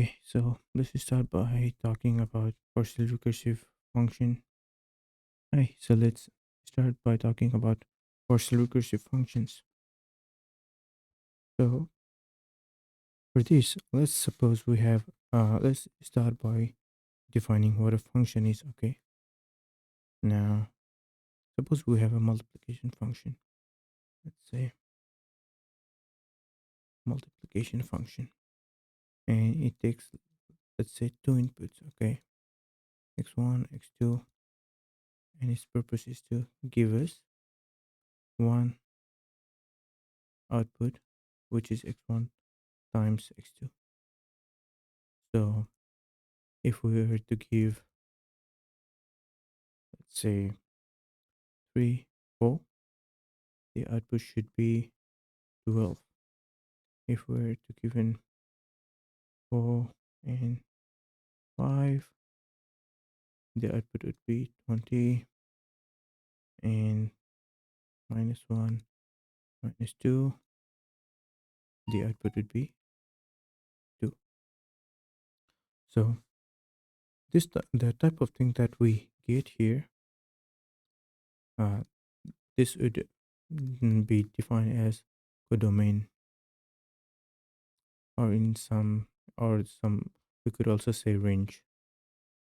Okay, so let's start by talking about partial recursive function. Hi, so let's start by talking about partial recursive functions. So for this, let's suppose we have let's start by defining what a function is. Okay, now suppose we have a multiplication function. Let's say multiplication function, and it takes, let's say, two inputs. Okay, x1, x2, and its purpose is to give us one output, which is x1 times x2. So if we were to give, let's say, 3, 4, the output should be 12. If we were to give in 4 and 5, the output would be 20, and minus 1, minus 2, the output would be 2. So the type of thing that we get here, uh, this would be defined as codomain, or in some, or some, we could also say range.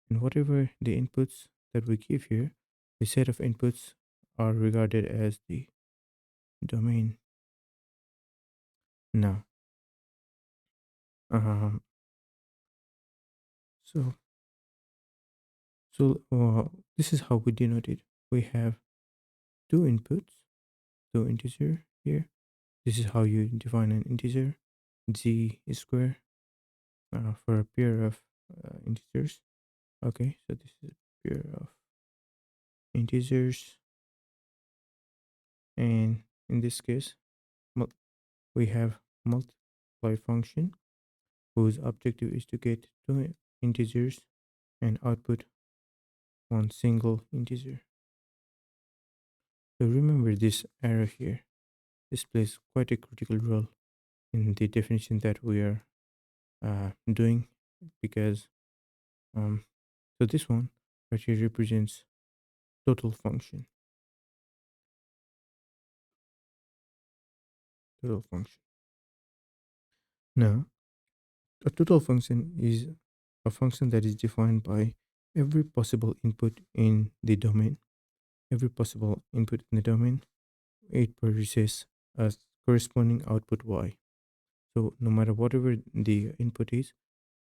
And whatever the inputs that we give here, the set of inputs are regarded as the domain. Now, um, so this is how we denote it. We have two inputs, two integer here. This is how you define an integer. Z is square for a pair of integers. Okay, so this is a pair of integers, and in this case, we have multiply function whose objective is to get two integers and output one single integer. So remember this arrow here. This plays quite a critical role in the definition that we are doing, because um, so this one right here represents total function. Total function. Now, a total function is a function that is defined by every possible input in the domain. Every possible input in the domain, it produces a corresponding output y. So no matter whatever the input is,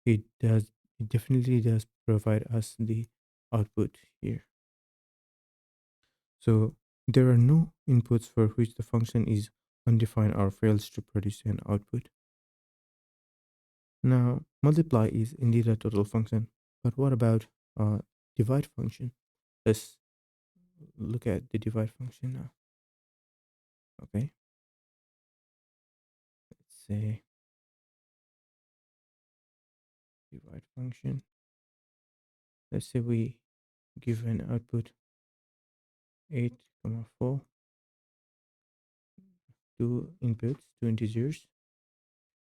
it definitely does provide us the output here. So there are no inputs for which the function is undefined or fails to produce an output. Now multiply is indeed a total function, but what about divide function? Let's look at the divide function now. Okay, let's say divide function. Let's say we give an output 8, 4, two inputs, two integers.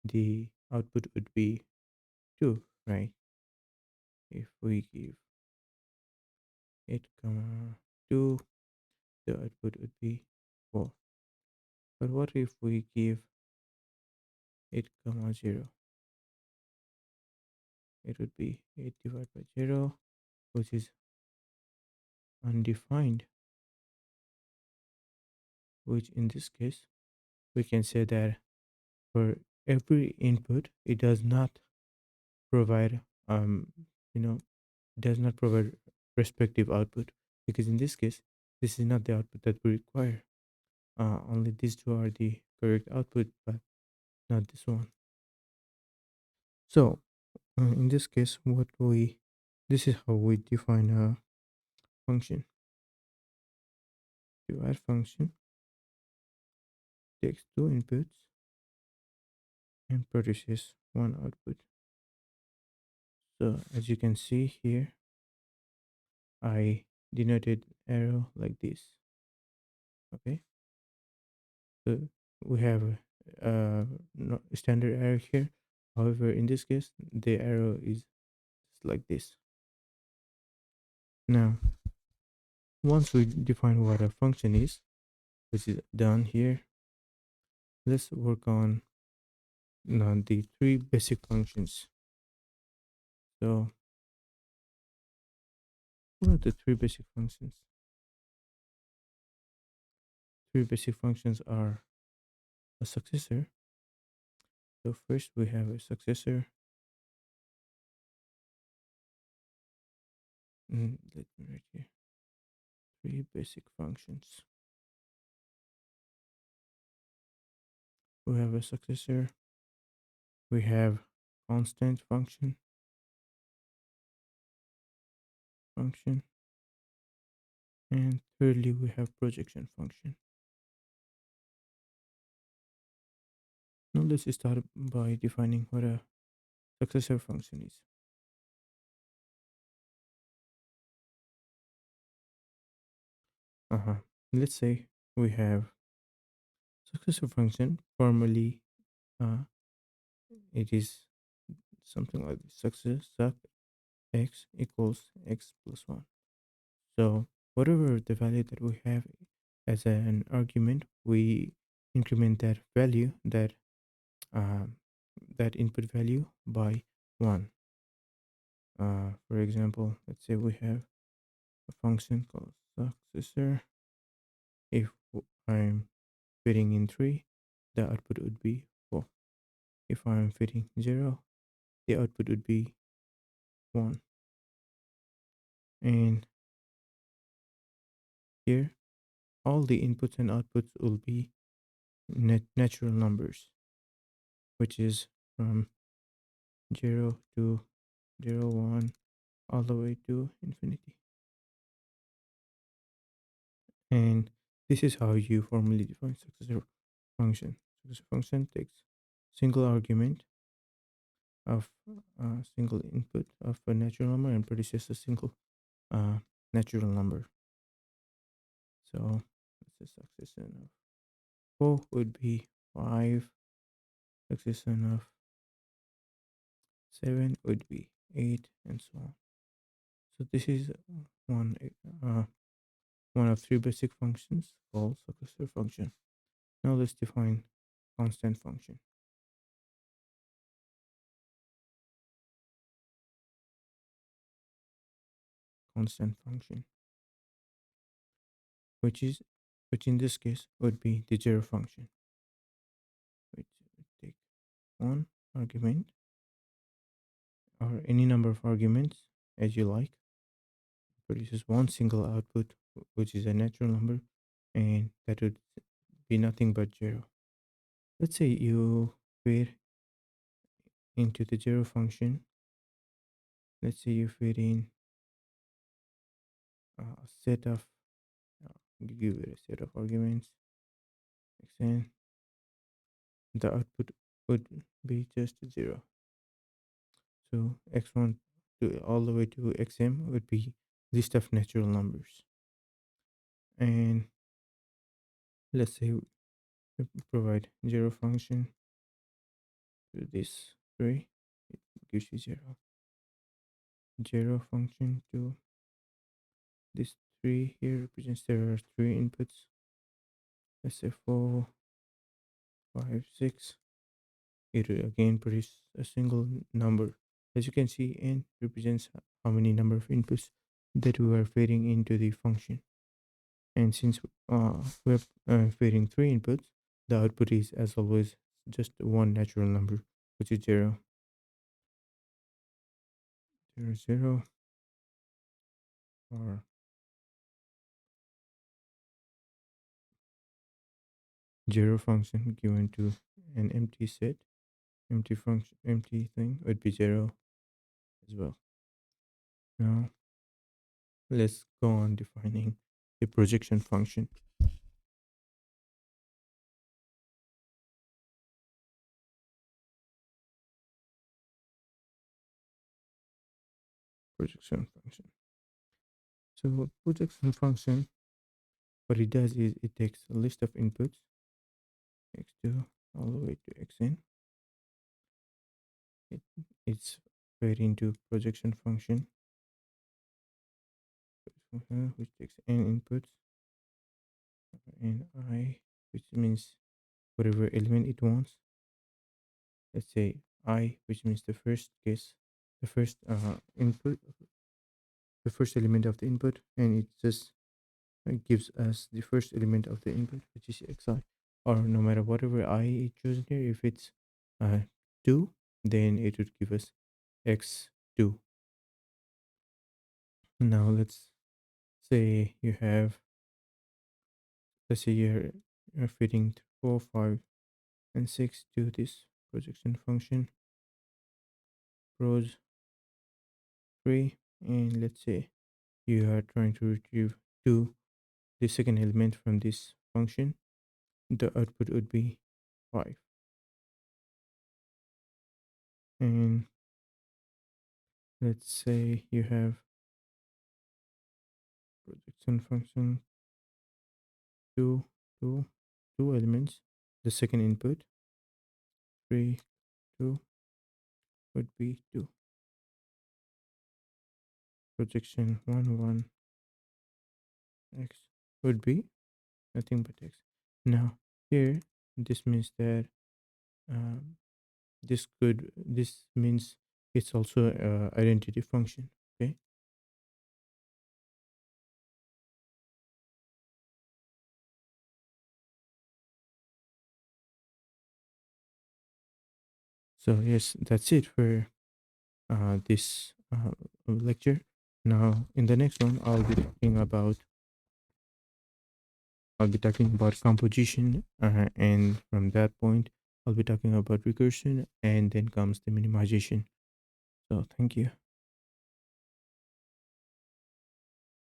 The output would be 2, right? If we give 8, 2, the output would be 4. But what if we give 8, 0? It would be 8 divided by 0, which is undefined, which in this case, we can say that for every input, it does not provide, you know, does not provide respective output, because in this case, this is not the output that we require. Only these two are the correct output, but not this one. So in this case, this is how we define a function. Divide function takes two inputs and produces one output. So as you can see here, I denoted arrow like this. Okay, so we have a standard arrow here, However, in this case, the arrow is just like this. Now, once we define what a function is, which is done here, let's work on now the three basic functions. So, what are the three basic functions? Three basic functions are a successor. So first we have a successor. Let me write here. Three basic functions. We have a successor. We have constant function, and thirdly we have projection function. Now let's start by defining what a successor function is. Uh-huh. Let's say we have successor function. Formally, uh, it is something like this. Success x equals x plus 1. So whatever the value that we have as an argument, we increment that value, um, that input value by 1. For example, let's say we have a function called successor. If I'm fitting in 3, the output would be 4. If I'm fitting 0, the output would be 1. And here, all the inputs and outputs will be natural numbers, which is from 0 to 0, 1, all the way to infinity. And this is how you formally define successor function. Successor function takes single argument of a single input of a natural number and produces a single uh, natural number. So the succession of 4 would be 5, succession of 7 would be 8, and so on. So this is one uh, one of three basic functions called successor function. Now let's define constant function. Constant function, which is which in this case would be the zero function, which would take one argument or any number of arguments as you like, produces one single output, which is a natural number, and that would be nothing but zero. Let's say you feed into the zero function. Let's say you feed in a set of give it a set of arguments, xn, the output would be just zero. So x1 to all the way to xm would be list of natural numbers. And let's say we provide zero function to this 3, it gives you 0. Zero function to this 3 here represents there are 3 inputs. Let's say 4, 5, 6. It will again produce a single number. As you can see, n represents how many number of inputs that we are feeding into the function. And since we're feeding 3 inputs, the output is, as always, just one natural number, which is 0, 0, 0, or zero function given to an empty set, empty function, empty thing would be 0 as well. Now, let's go on defining the projection function. Projection function. So projection function, what it does is it takes a list of inputs, x2 all the way to xn, it, it's very into projection function, which takes n inputs and I, which means whatever element it wants. Let's say I, which means the first case, the first input, the first element of the input, and it just gives us the first element of the input, which is xi. Or no matter whatever I is chosen here, if it's 2, then it would give us x2. Now let's say you have, let's say you're fitting 4, 5, and 6 to this projection function, pros 3, and let's say you are trying to retrieve 2, the second element from this function, the output would be 5. And let's say you have projection function 2, 2, 2 elements, the second input 3, 2 would be 2. Projection 1, 1 x would be nothing but x. Now here, this means that um, this means it's also identity function. Okay, so yes, that's it for this lecture. Now in the next one, I'll be talking about composition, and from that point I'll be talking about recursion, and then comes the minimization. So thank you.